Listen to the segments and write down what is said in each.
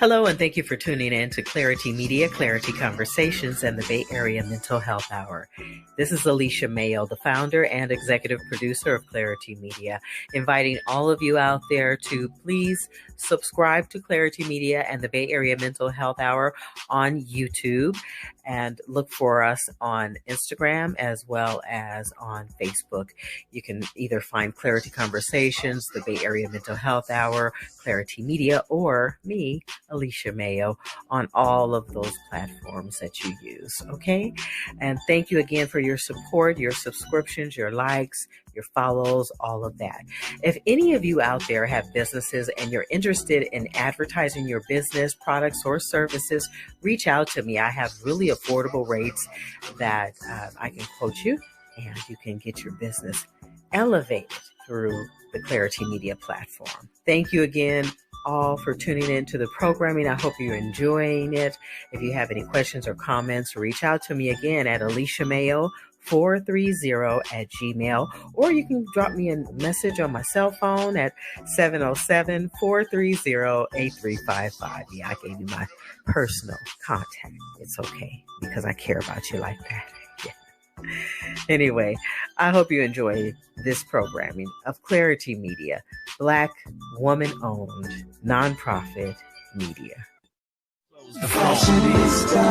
Hello, and thank you for tuning in to clari-tee Media, clari-tee Conversations, and the Bay Area Mental Health Hour. This is Alicia Mayo, the founder and executive producer of clari-tee Media, inviting all of you out there to please subscribe to clari-tee Media and the Bay Area Mental Health Hour on YouTube, and look for us on Instagram as well as on Facebook. You can either find clari-tee Conversations, the Bay Area Mental Health Hour, clari-tee Media, or me, Alicia Mayo, on all of those platforms that you use, okay? And thank you again for your support, your subscriptions, your likes, your follows, all of that. If any of you out there have businesses and you're interested in advertising your business, products, or services, reach out to me. I have really affordable rates that I can quote you, and you can get your business elevated through the clari-tee Media platform. Thank you again all for tuning in to the programming. I hope you're enjoying it. If you have any questions or comments, reach out to me again at Alicia Mayo 430@gmail, or you can drop me a message on my cell phone at 707-430-8355. Yeah, I gave you my personal contact. It's okay because I care about you like that. Anyway, I hope you enjoy this programming of clari-tee Media, Black, woman-owned, nonprofit media. Fashionista,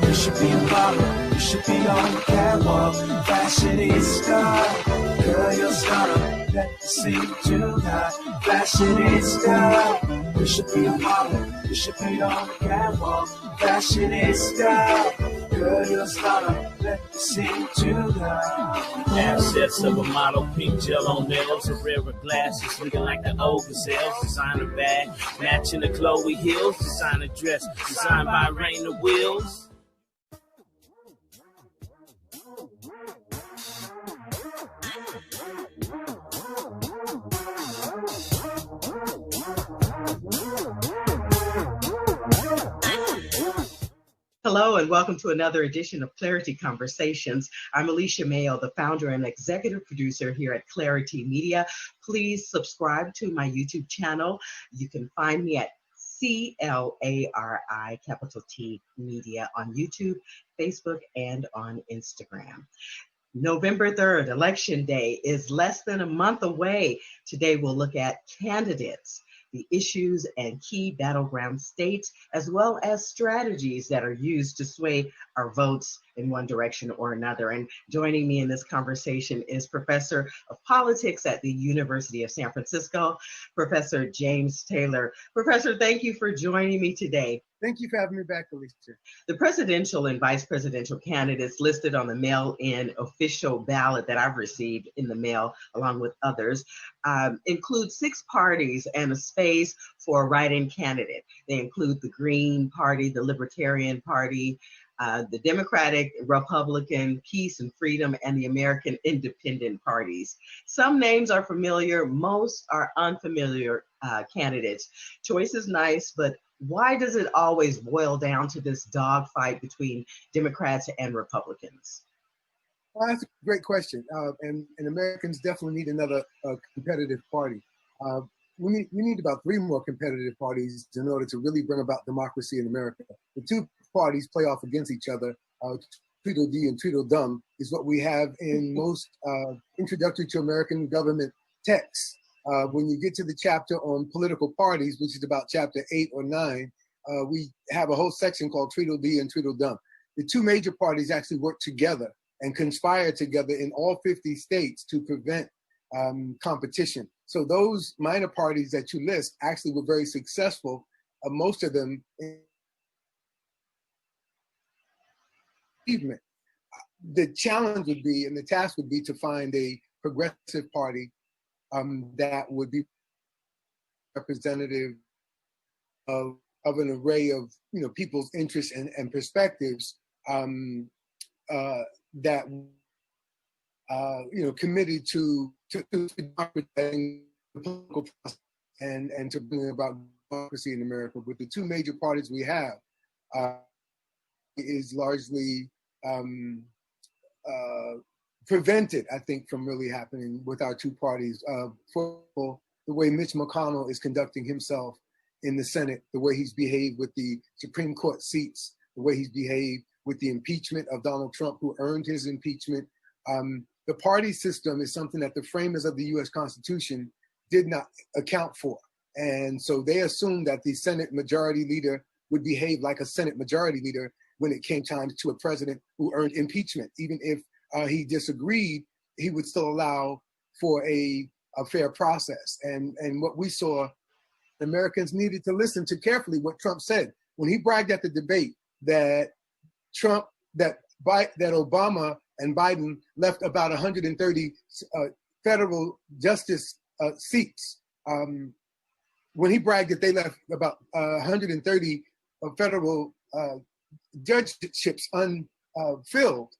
you should be a model, you should be on the catwalk. Fashionista, girl, you're stunner, let me see what you got. Fashionista, you should be a model, you should be on the catwalk. Fashionista, girl, you're stunner, let me see what you got. Assets of a model, pink gel on nails, a rare glasses, looking like the old gazelles. Designer bag, matching the Chloe Hills. Designer dress, designed by Raina Wills. Hello, and welcome to another edition of clari-tee Conversations. I'm Alicia Mayo, the founder and executive producer here at clari-tee Media. Please subscribe to my YouTube channel. You can find me at CLARI, capital T Media, on YouTube, Facebook, and on Instagram. November 3rd, Election Day, is less than a month away. Today we'll look at candidates, the issues and key battleground states, as well as strategies that are used to sway our votes in one direction or another. And joining me in this conversation is Professor of Politics at the University of San Francisco, Professor James Taylor. Professor, thank you for joining me today. Thank you for having me back, Alicia. The presidential and vice presidential candidates listed on the mail-in official ballot that I've received in the mail, along with others, include 6 parties and a space for a write-in candidate. They include the Green Party, the Libertarian Party, the Democratic, Republican, Peace and Freedom, and the American Independent parties. Some names are familiar, most are unfamiliar candidates. Choice is nice, but why does it always boil down to this dogfight between Democrats and Republicans? Well, that's a great question. And Americans definitely need another competitive party. We need about 3 more competitive parties in order to really bring about democracy in America. The 2 parties play off against each other. Tweedledee and Tweedledum is what we have in most introductory to American government texts. When you get to the chapter on political parties, which is about chapter 8 or 9, we have a whole section called Tweedledee and Tweedledum. The 2 major parties actually work together and conspire together in all 50 states to prevent competition. So those minor parties that you list actually were very successful, most of them in achievement. The challenge would be, and the task would be, to find a progressive party that would be representative of an array of people's interests and perspectives that committed to democratizing the political process and to bring about democracy in America. With the 2 major parties we have is largely prevented, I think, from really happening with our 2 parties. For the way Mitch McConnell is conducting himself in the Senate, the way he's behaved with the Supreme Court seats, the way he's behaved with the impeachment of Donald Trump, who earned his impeachment. The party system is something that the framers of the U.S. Constitution did not account for. And so they assumed that the Senate majority leader would behave like a Senate majority leader when it came time to a president who earned impeachment. Even if he disagreed, he would still allow for a fair process. And what we saw, Americans needed to listen to carefully what Trump said. When he bragged at the debate that Obama and Biden left about 130 federal justice seats. When he bragged that they left about 130 federal judgeships unfilled,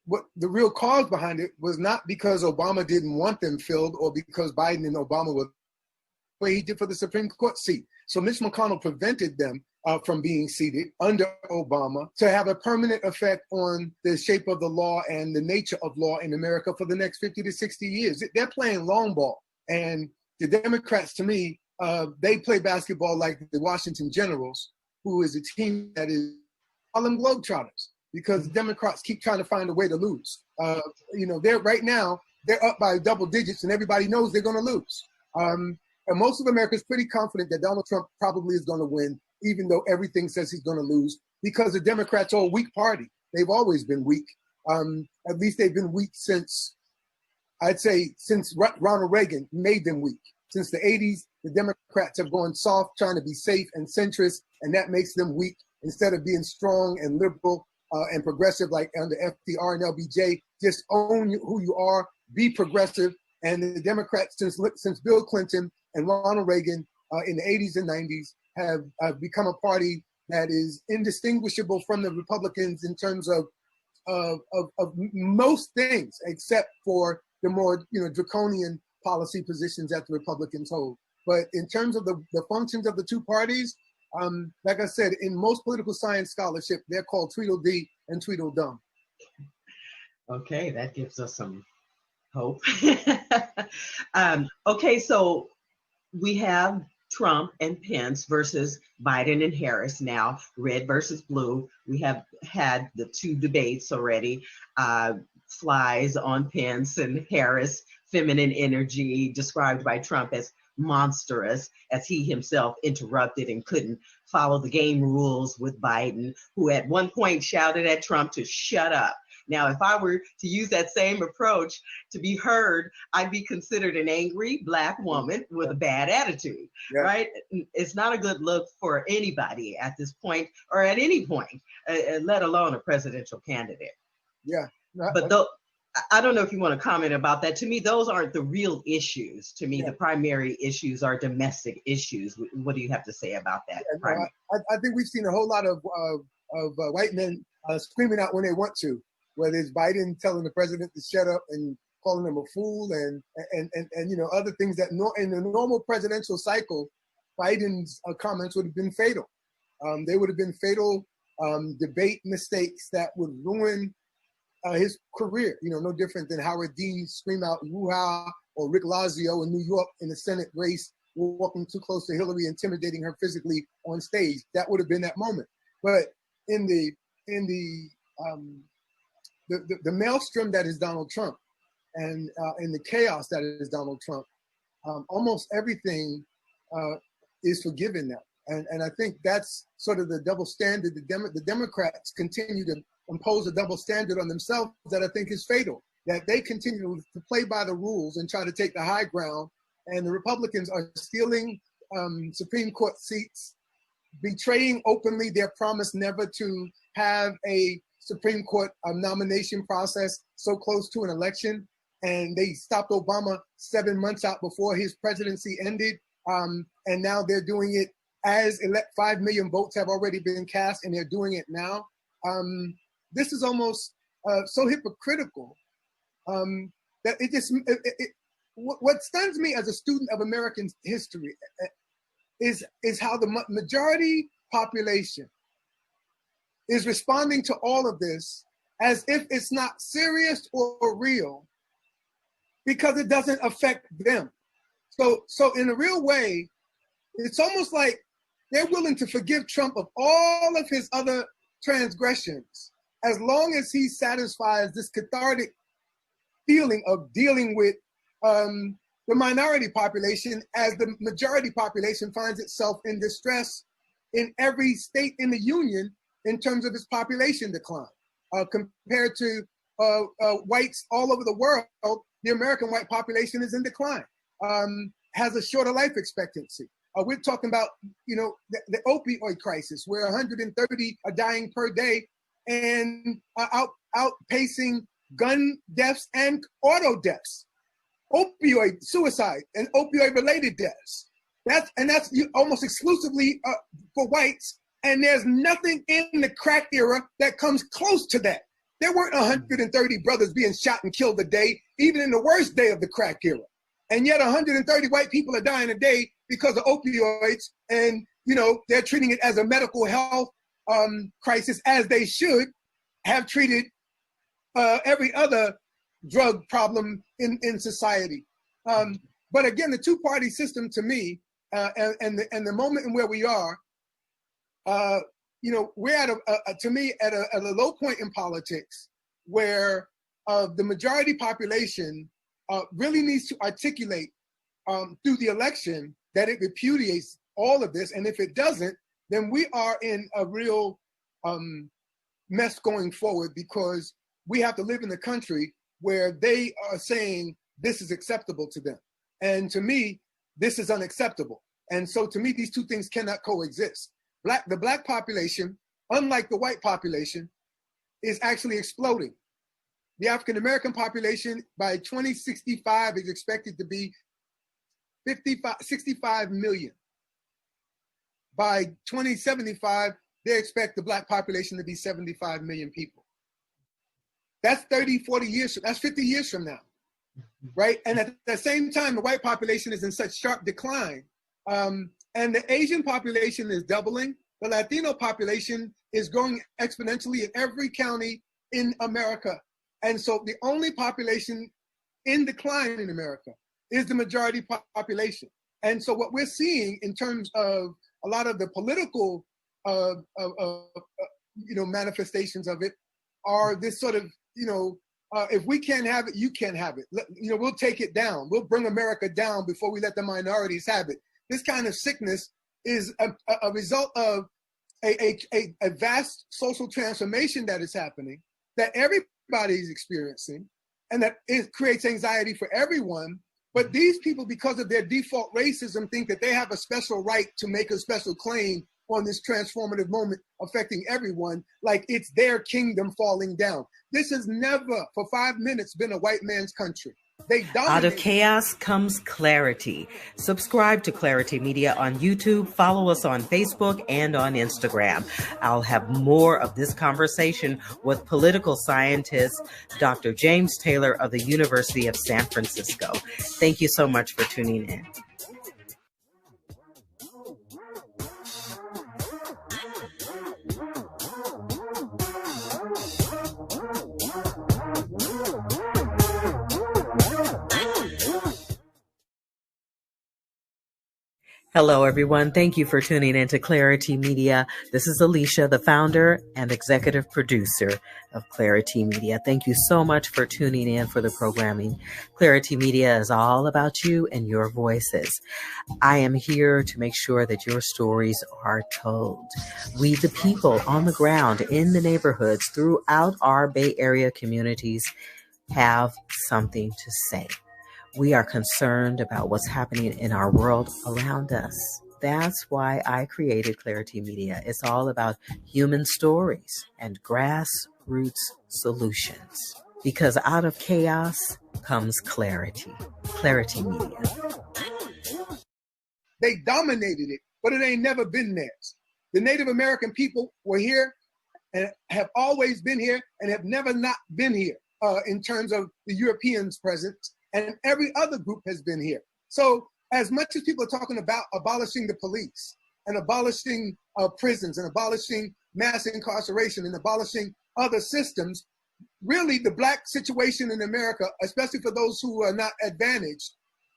what the real cause behind it was not because Obama didn't want them filled or because Biden and Obama were the way he did for the Supreme Court seat. So Mitch McConnell prevented them from being seated under Obama to have a permanent effect on the shape of the law and the nature of law in America for the next 50 to 60 years. They're playing long ball. And the Democrats, to me, they play basketball like the Washington Generals, who is a team that is Harlem Globetrotters, because the Democrats keep trying to find a way to lose. Right now, they're up by double digits and everybody knows they're going to lose. And most of America is pretty confident that Donald Trump probably is going to win, even though everything says he's going to lose, because the Democrats are a weak party. They've always been weak. At least they've been weak since Ronald Reagan made them weak. Since the 80s, the Democrats have gone soft, trying to be safe and centrist, and that makes them weak. Instead of being strong and liberal and progressive like under FDR and LBJ, just own who you are, be progressive. And the Democrats, since Bill Clinton and Ronald Reagan in the 80s and 90s, have become a party that is indistinguishable from the Republicans in terms of most things, except for the more draconian policy positions that the Republicans hold. But in terms of the functions of the two parties, like I said, in most political science scholarship, they're called Tweedledee and Tweedledum. Okay, that gives us some hope. Okay, so we have Trump and Pence versus Biden and Harris now, red versus blue. We have had the two debates already, flies on Pence and Harris, feminine energy described by Trump as monstrous, as he himself interrupted and couldn't follow the game rules with Biden, who at one point shouted at Trump to shut up. Now, if I were to use that same approach to be heard, I'd be considered an angry Black woman with a bad attitude, right? It's not a good look for anybody at this point or at any point, let alone a presidential candidate. Yeah. But I don't know if you want to comment about that. To me, those aren't the real issues. To me, the primary issues are domestic issues. What do you have to say about that? I think we've seen a whole lot of white men screaming out when they want to, whether it's Biden telling the president to shut up and calling him a fool and other things that in the normal presidential cycle, Biden's comments would have been fatal. They would have been fatal debate mistakes that would ruin his career, no different than Howard Dean scream out woo-ha, or Rick Lazio in New York in the Senate race, walking too close to Hillary, intimidating her physically on stage. That would have been that moment. But in the maelstrom that is Donald Trump, and in the chaos that is Donald Trump, almost everything is forgiven now. And I think that's sort of the double standard. The Democrats continue to impose a double standard on themselves that I think is fatal, that they continue to play by the rules and try to take the high ground. And the Republicans are stealing Supreme Court seats, betraying openly their promise never to have a Supreme Court nomination process so close to an election. And they stopped Obama 7 months out before his presidency ended. And now they're doing it as 5 million votes have already been cast, and they're doing it now. This is almost so hypocritical that it just, what stuns me as a student of American history is how the majority population is responding to all of this as if it's not serious or real because it doesn't affect them. So in a real way, it's almost like they're willing to forgive Trump of all of his other transgressions as long as he satisfies this cathartic feeling of dealing with the minority population as the majority population finds itself in distress in every state in the union in terms of its population decline. Compared to whites all over the world, the American white population is in decline, has a shorter life expectancy. We're talking about, the opioid crisis, where 130 are dying per day and outpacing gun deaths and auto deaths, opioid suicide and opioid-related deaths. That's almost exclusively for whites, and there's nothing in the crack era that comes close to that. There weren't 130 brothers being shot and killed a day, even in the worst day of the crack era. And yet 130 white people are dying a day because of opioids, and they're treating it as a medical health crisis, as they should have treated every other drug problem in society. But again, the two-party system, to me, and the moment in where we are, we're at a low point in politics, where the majority population really needs to articulate through the election that it repudiates all of this. And if it doesn't, then we are in a real mess going forward, because we have to live in a country where they are saying this is acceptable to them. And to me, this is unacceptable. And so to me, these two things cannot coexist. The black population, unlike the white population, is actually exploding. The African-American population by 2065 is expected to be 65 million. By 2075, they expect the black population to be 75 million people. That's 30, 40 years, that's 50 years from now, right? And at the same time, the white population is in such sharp decline. And the Asian population is doubling. The Latino population is growing exponentially in every county in America. And so the only population in decline in America is the majority population. And so what we're seeing in terms of a lot of the political manifestations of it are this sort of, if we can't have it, you can't have it. We'll take it down. We'll bring America down before we let the minorities have it. This kind of sickness is a result of a vast social transformation that is happening, that everybody is experiencing, and that it creates anxiety for everyone. But these people, because of their default racism, think that they have a special right to make a special claim on this transformative moment affecting everyone, like it's their kingdom falling down. This has never, for 5 minutes, been a white man's country. They dominate. Out of chaos comes clarity. Subscribe to Clarity Media on YouTube. Follow us on Facebook and on Instagram. I'll have more of this conversation with political scientist Dr. James Taylor of the University of San Francisco. Thank you so much for tuning in. Hello, everyone. Thank you for tuning in to Clarity Media. This is Alicia, the founder and executive producer of Clarity Media. Thank you so much for tuning in for the programming. Clarity Media is all about you and your voices. I am here to make sure that your stories are told. We, the people on the ground in the neighborhoods throughout our Bay Area communities, have something to say. We are concerned about what's happening in our world around us. That's why I created Clarity Media. It's all about human stories and grassroots solutions. Because out of chaos comes clarity. Clarity Media. They dominated it, but it ain't never been theirs. The Native American people were here and have always been here and have never not been here in terms of the Europeans' presence. And every other group has been here. So as much as people are talking about abolishing the police and abolishing prisons and abolishing mass incarceration and abolishing other systems, really the Black situation in America, especially for those who are not advantaged,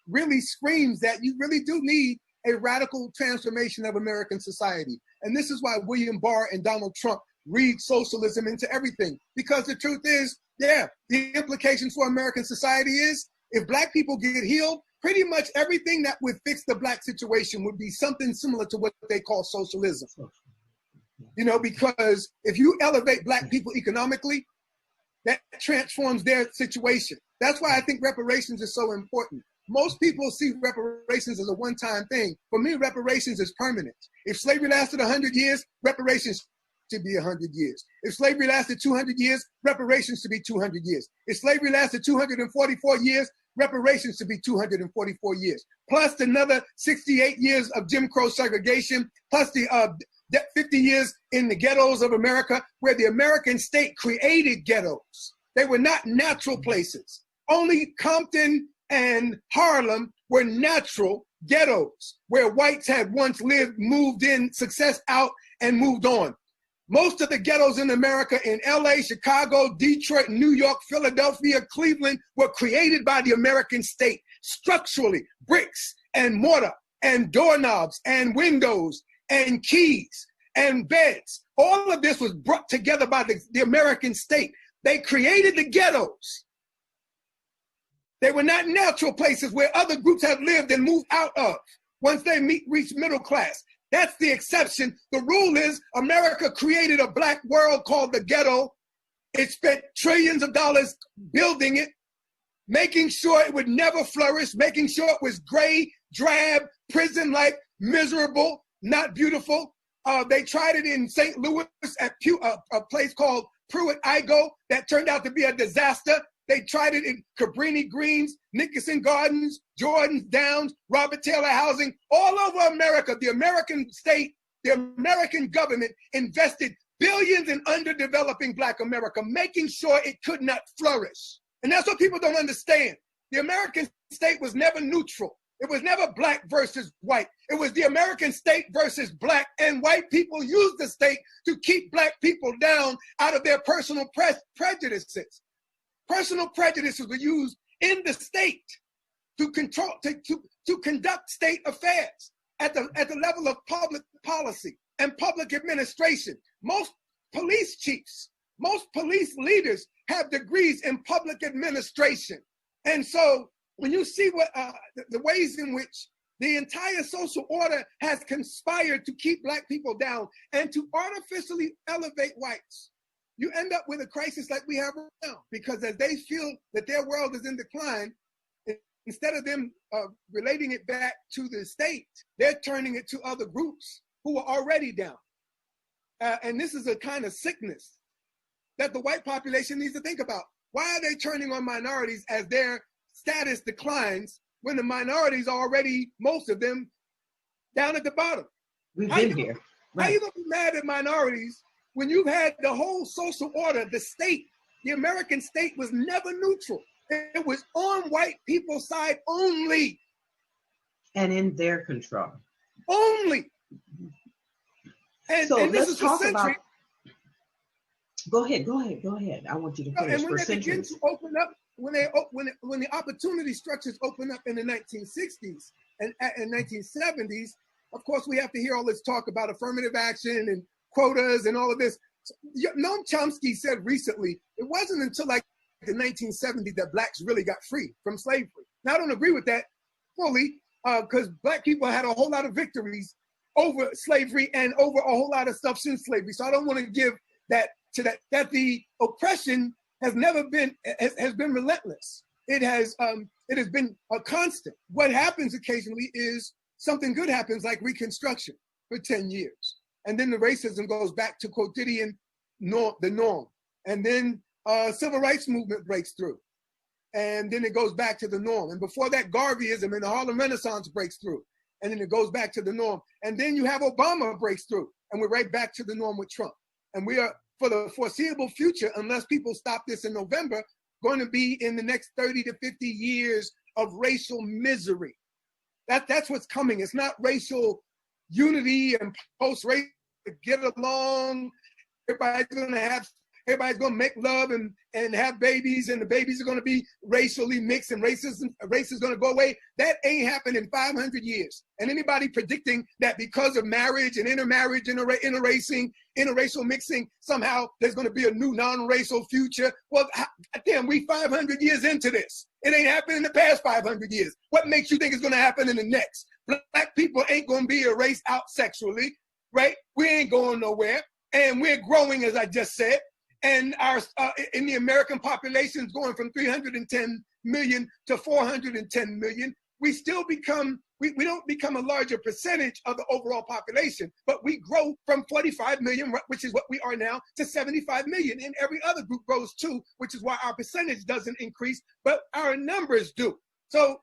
really screams that you really do need a radical transformation of American society. And this is why William Barr and Donald Trump read socialism into everything. Because the truth is, the implication for American society is if black people get healed, pretty much everything that would fix the black situation would be something similar to what they call socialism. You know, because if you elevate black people economically, that transforms their situation. That's why I think reparations is so important. Most people see reparations as a one-time thing. For me, reparations is permanent. If slavery lasted 100 years, reparations should be 100 years. If slavery lasted 200 years, reparations should be 200 years. If slavery lasted 244 years, reparations should be 244 years. Plus another 68 years of Jim Crow segregation, plus the 50 years in the ghettos of America, where the American state created ghettos. They were not natural places. Only Compton and Harlem were natural ghettos, where whites had once lived, moved in, success out, and moved on. Most of the ghettos in America in LA, Chicago, Detroit, New York, Philadelphia, Cleveland were created by the American state structurally, bricks and mortar and doorknobs and windows and keys and beds. All of this was brought together by the American state. They created the ghettos. They were not natural places where other groups had lived and moved out of once they reached middle class. That's the exception. The rule is America created a black world called the ghetto. It spent trillions of dollars building it, making sure it would never flourish, making sure it was gray, drab, prison-like, miserable, not beautiful. They tried it in St. Louis at a place called Pruitt-Igoe that turned out to be a disaster. They tried it in Cabrini Greens, Nickerson Gardens, Jordan's Downs, Robert Taylor Housing, all over America. The American state, the American government invested billions in underdeveloping Black America, making sure it could not flourish. And that's what people don't understand. The American state was never neutral. It was never black versus white. It was the American state versus black, and white people used the state to keep black people down out of their personal prejudices. Personal prejudices were used in the state to control, to conduct state affairs at the level of public policy and public administration. Most police chiefs, most police leaders have degrees in public administration. And so when you see what the ways in which the entire social order has conspired to keep black people down and to artificially elevate whites, you end up with a crisis like we have right now, because as they feel that their world is in decline, instead of them relating it back to the state, they're turning it to other groups who are already down. And this is a kind of sickness that the white population needs to think about. Why are they turning on minorities as their status declines when the minorities are already, most of them, down at the bottom? We've been here. How are you going to be mad at minorities when you've had the whole social order, the state, the American state was never neutral. It was on white people's side only. And in their control. Only. And, so and this let's is talk for about, go ahead. I want you to finish. And when they begin to open up, when the opportunity structures open up in the 1960s and 1970s, of course, we have to hear all this talk about affirmative action and quotas and all of this. Noam Chomsky said recently, it wasn't until like the 1970s that blacks really got free from slavery. Now, I don't agree with that fully, because black people had a whole lot of victories over slavery and over a whole lot of stuff since slavery. So I don't want to give that to that the oppression has never been, has been relentless. It has been a constant. What happens occasionally is something good happens, like Reconstruction for 10 years. And then the racism goes back to quotidian the norm. And then civil rights movement breaks through. And then it goes back to the norm. And before that, Garveyism and the Harlem Renaissance breaks through. And then it goes back to the norm. And then you have Obama breaks through. And we're right back to the norm with Trump. And we are, for the foreseeable future, unless people stop this in November, going to be in the next 30 to 50 years of racial misery. That's what's coming. It's not racial unity and post-race, get along. Everybody's going to have everybody's going to make love and have babies, and the babies are going to be racially mixed, and race is going to go away. That ain't happened in 500 years. And anybody predicting that because of marriage and intermarriage, interracial mixing, somehow there's going to be a new non-racial future. Well, damn, we 500 years into this. It ain't happened in the past 500 years. What makes you think it's going to happen in the next? Black people ain't going to be erased out sexually, right? We ain't going nowhere. And we're growing, as I just said. And our in the American population is going from 310 million to 410 million. We still become, we don't become a larger percentage of the overall population, but we grow from 45 million, which is what we are now, to 75 million. And every other group grows too, which is why our percentage doesn't increase, but our numbers do. So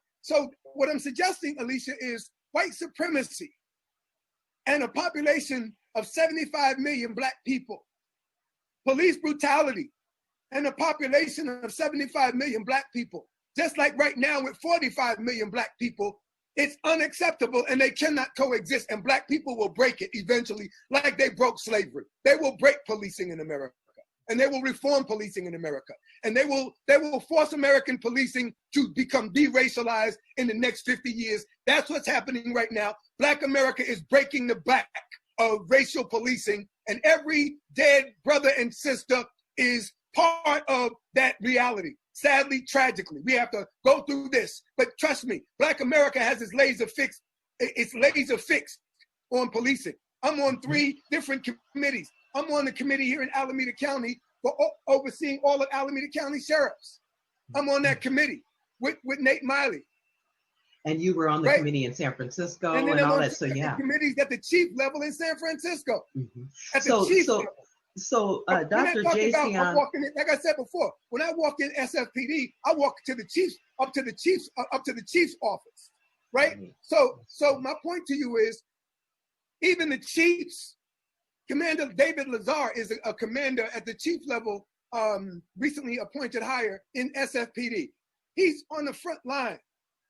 what I'm suggesting, Alicia, is white supremacy and a population of 75 million Black people, police brutality, and a population of 75 million Black people, just like right now with 45 million Black people, it's unacceptable and they cannot coexist, and Black people will break it eventually, like they broke slavery. They will break policing in America, and they will reform policing in America, and they will force American policing to become de-racialized in the next 50 years. That's what's happening right now. Black America is breaking the back of racial policing, and every dead brother and sister is part of that reality. Sadly, tragically, we have to go through this. But trust me, Black America has its laser fixed on policing. I'm on 3 different committees. I'm on the committee here in Alameda County for overseeing all of Alameda County sheriffs. I'm on that committee with Nate Miley. And you were on the committee in San Francisco and all that. So yeah, committees at the chief level in San Francisco. Mm-hmm. At the chief level. So Dr. Jason, like I said before, when I walk in SFPD, I walk to the chiefs, up to the chief's office, right? Mm-hmm. So my point to you is, even the chiefs, Commander David Lazar is a commander at the chief level, recently appointed higher in SFPD. He's on the front line,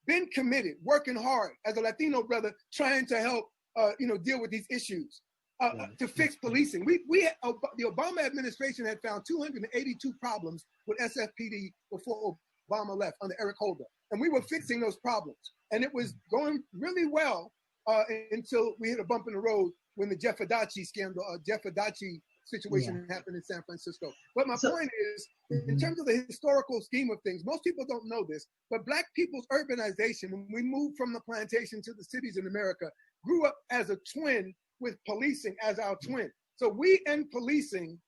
been committed, working hard as a Latino brother, trying to help, deal with these issues. To fix policing. The Obama administration had found 282 problems with SFPD before Obama left under Eric Holder. And we were fixing those problems. And it was going really well until we hit a bump in the road when the Jeff Adachi scandal, situation happened in San Francisco. But my point is, in terms of the historical scheme of things, most people don't know this, but Black people's urbanization, when we moved from the plantation to the cities in America, grew up as a twin with policing as our twin. So we end policing,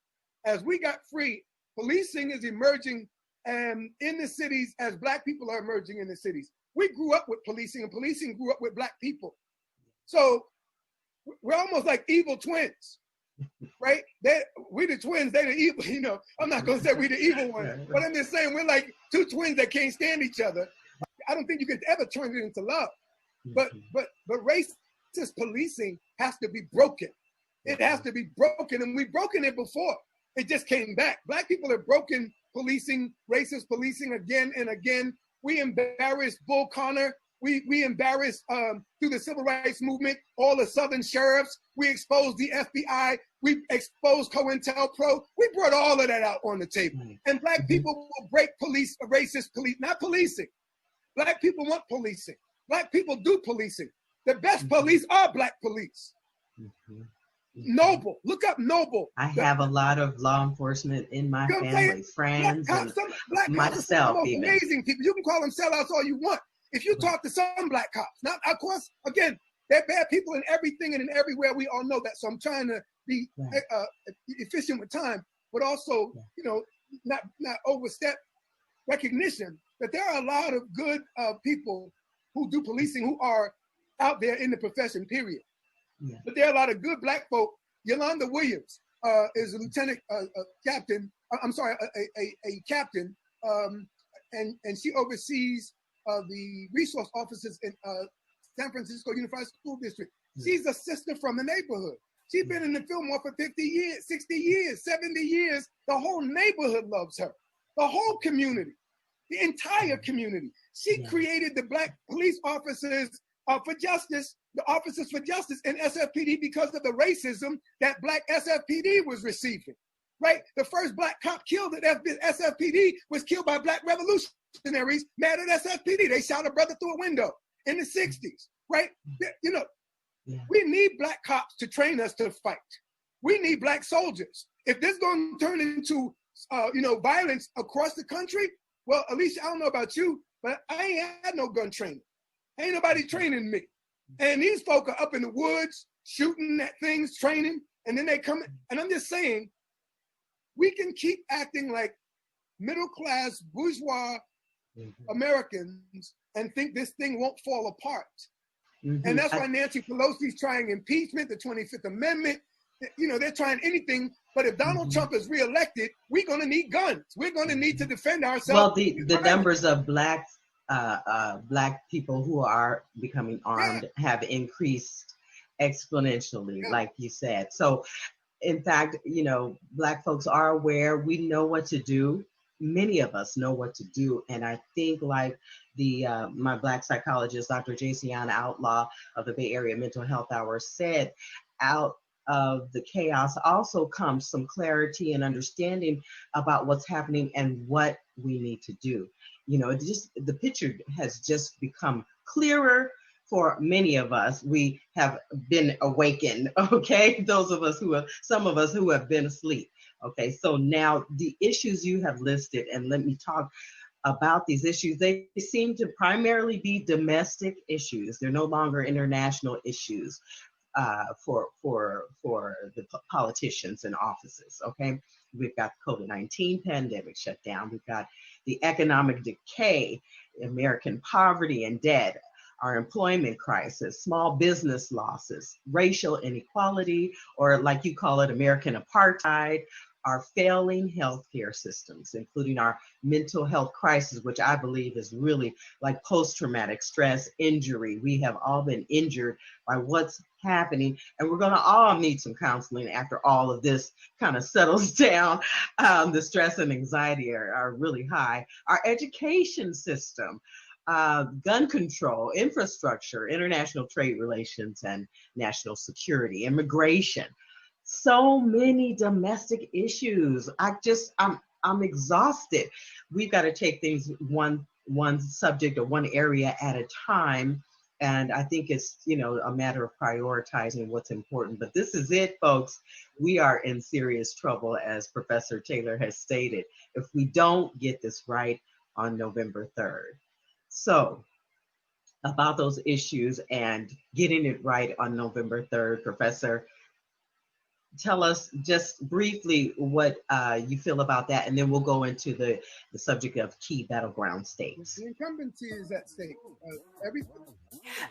as we got free, policing is emerging in the cities as Black people are emerging in the cities. We grew up with policing, and policing grew up with Black people. So we're almost like evil twins, right? We the twins, they the evil, I'm not gonna say we the evil one, but I'm just saying we're like 2 twins that can't stand each other. I don't think you can ever turn it into love. But racist policing has to be broken. It has to be broken, and we've broken it before. It just came back. Black people have broken policing, racist policing again and again. We embarrassed Bull Connor. We embarrassed, through the civil rights movement, all the Southern sheriffs. We exposed the FBI. We exposed COINTELPRO. We brought all of that out on the table. And Black people will break racist police, not policing. Black people want policing. Black people do policing. The best police are Black police. Noble, look up Noble. I have a lot of law enforcement in my family, friends, Black myself. Even amazing people. You can call them sellouts all you want. If you talk to some Black cops, now of course, again, they're bad people in everything and in everywhere. We all know that. So I'm trying to be efficient with time, but also, not overstep recognition that there are a lot of good people who do policing who are out there in the profession, period. Yeah. But there are a lot of good Black folk. Yolanda Williams is a lieutenant captain. I'm sorry, a captain, and she oversees the resource officers in San Francisco Unified School District. Yeah. She's a sister from the neighborhood. She's been in the Fillmore for 50 years, 60 years, 70 years. The whole neighborhood loves her. The whole community, the entire community. She created the Black police officers for justice, the officers for justice in SFPD because of the racism that Black SFPD was receiving. right? The first black cop killed at SFPD was killed by black revolutionaries mad at SFPD. They shot a brother through a window in the 60s, right? You know, we need black cops to train us to fight. We need black soldiers. If this is going to turn into, violence across the country, well, Alicia, I don't know about you, but I ain't had no gun training. Ain't nobody training me. And these folk are up in the woods, shooting at things, training, and then they come, and I'm just saying, we can keep acting like middle-class, bourgeois Americans and think this thing won't fall apart. And that's why Nancy Pelosi's trying impeachment, the 25th Amendment. You know, they're trying anything. But if Donald Trump is reelected, we're going to need guns. We're going to need to defend ourselves. Well, the numbers of black people who are becoming armed have increased exponentially, like you said. So, in fact, you know, black folks are aware. We know what to do. Many of us know what to do. And I think, like my black psychologist, Dr. Jason Outlaw of the Bay Area Mental Health Hour said, out of the chaos also comes some clarity and understanding about what's happening and what we need to do. You know, the picture has just become clearer for many of us. We have been awakened, okay? Some of us who have been asleep. Okay, so now the issues you have listed, and let me talk about these issues. They seem to primarily be domestic issues. They're no longer international issues for the politicians in offices, okay? We've got the COVID-19 pandemic shut down. We've got the economic decay, American poverty and debt, our employment crisis, small business losses, racial inequality, or like you call it, American apartheid, our failing healthcare systems, including our mental health crisis, which I believe is really like post-traumatic stress injury. We have all been injured by what's happening, and we're going to all need some counseling after all of this kind of settles down. The stress and anxiety are really high. Our education system, gun control, infrastructure, international trade relations, and national security, immigration. So many domestic issues. I'm exhausted. We've got to take things one subject or one area at a time. And I think it's, you know, a matter of prioritizing what's important. But this is it, folks. We are in serious trouble, as Professor Taylor has stated, if we don't get this right on November 3rd. So about those issues and getting it right on November 3rd, Professor, tell us just briefly what you feel about that, and then we'll go into the subject of key battleground states. The incumbency is at stake.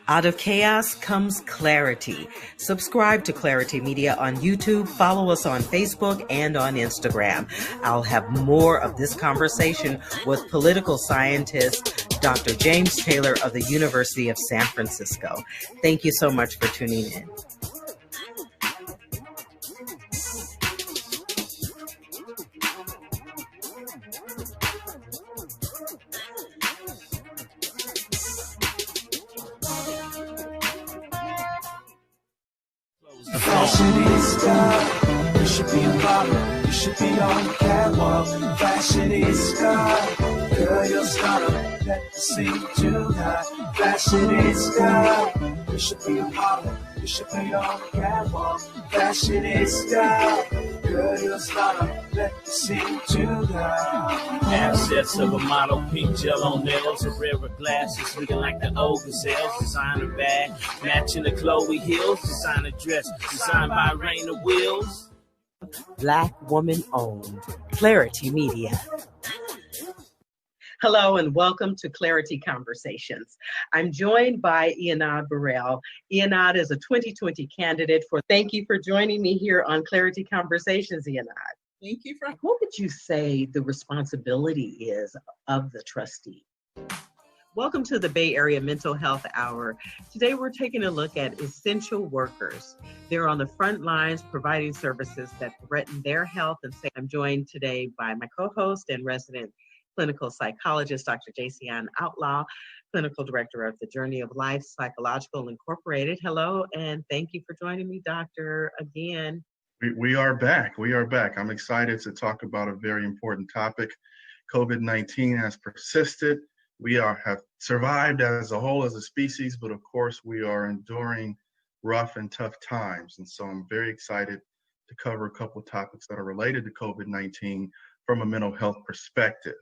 Out of chaos comes clarity. Subscribe to Clarity Media on YouTube, follow us on Facebook and on Instagram. I'll have more of this conversation with political scientist Dr. James Taylor of the University of San Francisco. Thank you so much for tuning in. Fashionista, you should be a model, you should be on the catwalk. Fashionista, girl, you're stunner, let the scene tonight. Fashionista, you should be a model, you should be on the catwalk. Fashionista, girl, you're stunner, let the scene tonight. Assets of a model, pink gel on nails, Herrera glasses, looking like the old gazelles. Designer bag, matching the Chloe heels. Designer dress, designed by Raina Wills. Black woman owned. Clarity Media. Hello and welcome to Clarity Conversations. I'm joined by Ianad Burrell. Ianad is a 2020 candidate for. Thank you for joining me here on Clarity Conversations, Ianad. Thank you for. What would you say the responsibility is of the trustee? Welcome to the Bay Area Mental Health Hour. Today we're taking a look at essential workers. They're on the front lines providing services that threaten their health and safety. I'm joined today by my co-host and resident clinical psychologist, Dr. Jason Outlaw, clinical director of the Journey of Life Psychological Incorporated. Hello, and thank you for joining me, doctor, again. We are back. We are back. I'm excited to talk about a very important topic. COVID-19 has persisted. We have survived as a whole, as a species, but of course we are enduring rough and tough times. And so I'm very excited to cover a couple of topics that are related to COVID-19 from a mental health perspective.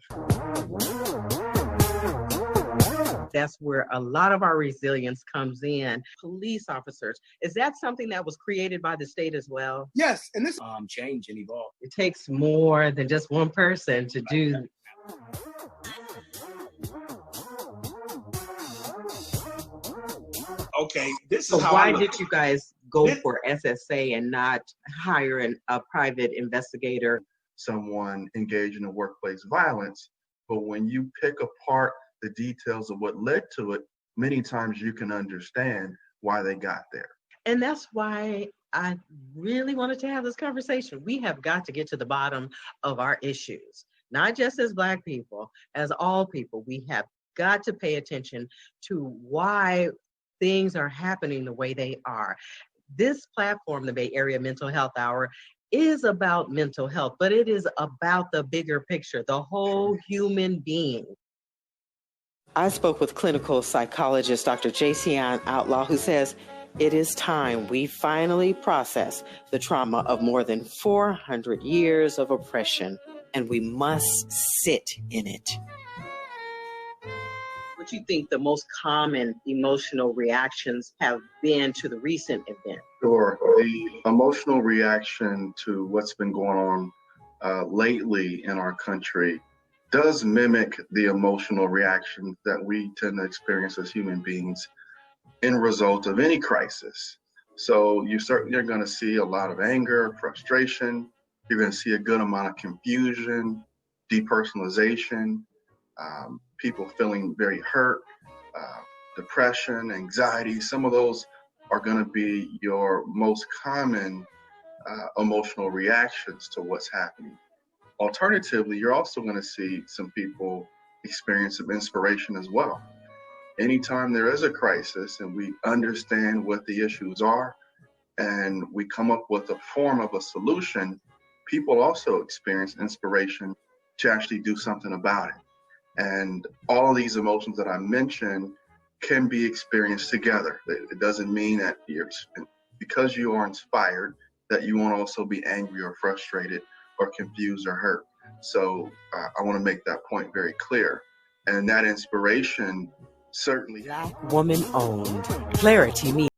That's where a lot of our resilience comes in. Police officers, is that something that was created by the state as well? Yes, and this Change and evolve. It takes more than just one person to do. Okay, this So is how why I look. did you guys go for SSA and not hire a private investigator? Someone engaged in a workplace violence, but when you pick apart the details of what led to it, many times you can understand why they got there. And that's why I really wanted to have this conversation. We have got to get to the bottom of our issues, not just as Black people, as all people. We have got to pay attention to why things are happening the way they are. This platform, the Bay Area Mental Health Hour, is about mental health, but it is about the bigger picture, the whole human being. I spoke with clinical psychologist Dr. Jason Outlaw, who says it is time we finally process the trauma of more than 400 years of oppression, and we must sit in it. What do you think the most common emotional reactions have been to the recent event? Sure. The emotional reaction to what's been going on lately in our country does mimic the emotional reaction that we tend to experience as human beings in result of any crisis. So you certainly are going to see a lot of anger, frustration. You're going to see a good amount of confusion, depersonalization, people feeling very hurt, depression, anxiety. Some of those are going to be your most common emotional reactions to what's happening. Alternatively, you're also going to see some people experience some inspiration as well. Anytime there is a crisis and we understand what the issues are and we come up with a form of a solution, people also experience inspiration to actually do something about it. And all of these emotions that I mentioned can be experienced together. It doesn't mean that because you are inspired that you won't also be angry or frustrated or confused or hurt. So I want to make that point very clear. And that inspiration certainly. Black woman owned. Clarity Media.